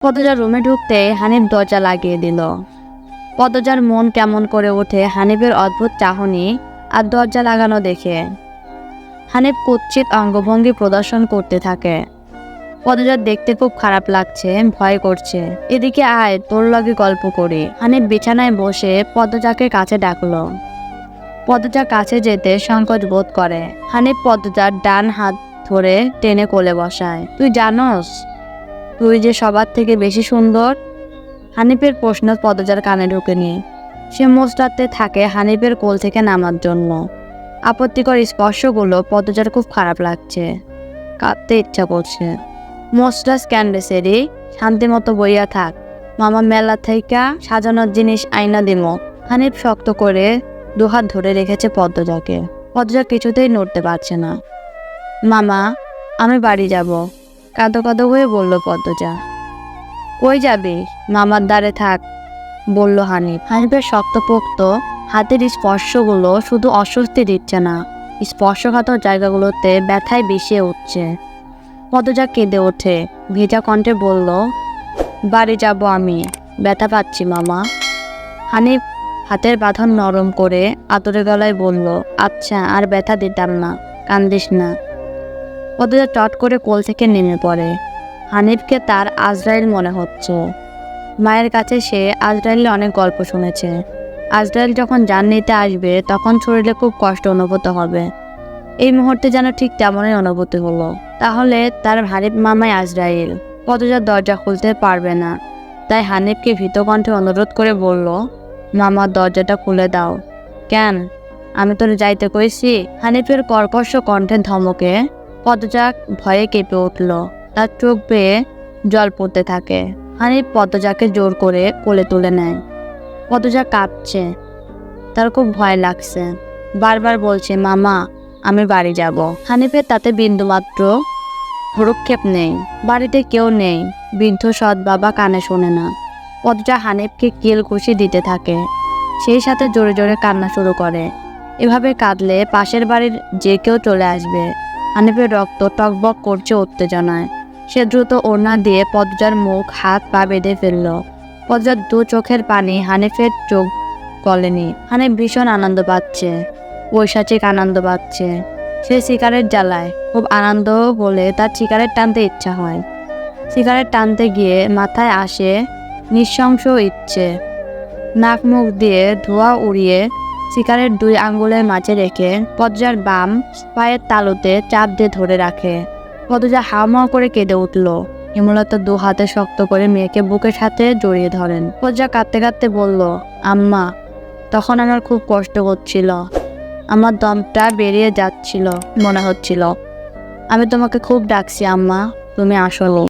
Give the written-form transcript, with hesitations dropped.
পদজার রুমে ঢুকতে হানিফ দরজা লাগিয়ে দিল। পদজার মন কেমন করে ওঠে হানিফের অদ্ভুত চাহনি আর দরজা লাগানো দেখে। হানিফ কুৎসিত অঙ্গভঙ্গি প্রদর্শন করতে থাকে। পদজার দেখতে খুব খারাপ লাগছে, ভয় করছে। এদিকে আয়, তোর লগে গল্প করি। হানিফ বিছানায় বসে পদজাকে কাছে ডাকলো। পদজা কাছে যেতে সংকোচ বোধ করে। হানিফ পদজার ডান হাত ধরে টেনে কোলে বসায়। তুই জানোস তুই যে সবার থেকে বেশি সুন্দর? হানিফের প্রশ্ন পদজার কানে ঢোকেনি। সে মোস্টাতে থাকে হানিফের কোল থেকে নামার জন্য। আপত্তিকর স্পর্শগুলো পদজার খুব খারাপ লাগছে, কাঁদতে ইচ্ছা করছে। মোস্টাস ক্যান্ডেসেরি, শান্তি মতো বইয়া থাক, মামা মেলা থেকে সাজানোর জিনিস আইনা দিম। হানিফ শক্ত করে দুহাত ধরে রেখেছে পদ্মজাকে। পদ্মজা কিছুতেই নড়তে পারছে না। মামা, আমি বাড়ি যাব, কাঁদো কাঁদো হয়ে বলল পদ্মজা। কই যাবি? মামার দ্বারে থাক, বলল হানিফ। হানিফের শক্তপোক্ত হাতের স্পর্শগুলো শুধু অস্বস্তি দিচ্ছে না, স্পর্শঘাতক জায়গাগুলোতে ব্যথায় বিষিয়ে উঠছে। পদ্মজা কেঁদে ওঠে, ভেজা কণ্ঠে বলল, বাড়ি যাব আমি, ব্যথা পাচ্ছি মামা। হানিফ হাতের বাঁধন নরম করে আদরে গলায় বলল, আচ্ছা, আর ব্যথা দিতাম না, কান্দিস না। পদ্মজা চট করে কোল থেকে নেমে পড়ে। হানিফকে তার আজরাইল মনে হচ্ছে। মায়ের কাছে সে আজরাইলের অনেক গল্প শুনেছে। আজরাইল যখন জান নিতে আসবে তখন শরীরে খুব কষ্ট অনুভূত হবে। এই মুহূর্তে যেন ঠিক তেমনই অনুভূতি হলো। তাহলে তার হানিফ মামাই আজরাইল। পদ্মজা দরজা খুলতে পারবে না, তাই হানিফকে ভীত কণ্ঠে অনুরোধ করে বলল, মামা, দরজাটা খুলে দাও। কেন? আমি তোর যাইতে কইছি? হানিফের কর্কশ কণ্ঠের ধমকে পদ্মজা ভয়ে কেঁপে উঠল। তার চোখ বেয়ে জল পড়তে থাকে। হানিফ পদ্মজাকে জোর করে কোলে তুলে নেয়। পদ্মজা কাঁপছে, তার খুব ভয় লাগছে। বারবার বলছে, মামা, আমি বাড়ি যাব। হানিফের তাতে বিন্দুমাত্র ভ্রুক্ষেপ নেই। বাড়িতে কেউ নেই, বৃদ্ধ সৎ বাবা কানে শোনে না। পদ্মজা হানিফকে কিল ঘুষি দিতে থাকে, সেই সাথে জোরে জোরে কান্না শুরু করে। এভাবে কাঁদলে পাশের বাড়ির যে কেউ চলে আসবে। হানিফের রক্ত টকবক করছে উত্তেজনায়। সে দ্রুত ওড়না দিয়ে পদ্মজার মুখ হাত পা বেঁধে ফেলল। পদ্মজার দু চোখের পানি হানিফের চোখ গলেনি। হানিফ ভীষণ আনন্দ পাচ্ছে, পৈশাচিক আনন্দ পাচ্ছে। সে সিগারেট জ্বালায়। খুব আনন্দ হলে তার সিগারেট টানতে ইচ্ছা হয়। সিগারেট টানতে গিয়ে মাথায় আসে নৃশংস ইচ্ছে। নাক মুখ দিয়ে ধোঁয়া উড়িয়ে সিগারেট দুই আঙ্গুলের মাঝে রেখে পদ্মজার বাম পায়ের তালুতে চাপ দিয়ে ধরে রাখে। পদ্মজা হাওমাও করে কেঁদে উঠল। হেমলতা দু হাতে শক্ত করে মেয়েকে বুকের সাথে জড়িয়ে ধরেন। পদ্মজা কাঁদতে কাঁদতে বলল, আম্মা, তখন আমার খুব কষ্ট হচ্ছিল, আমার দমটা বেরিয়ে যাচ্ছিল মনে হচ্ছিল। আমি তোমাকে খুব ডাকছি আম্মা, তুমি আসোনি।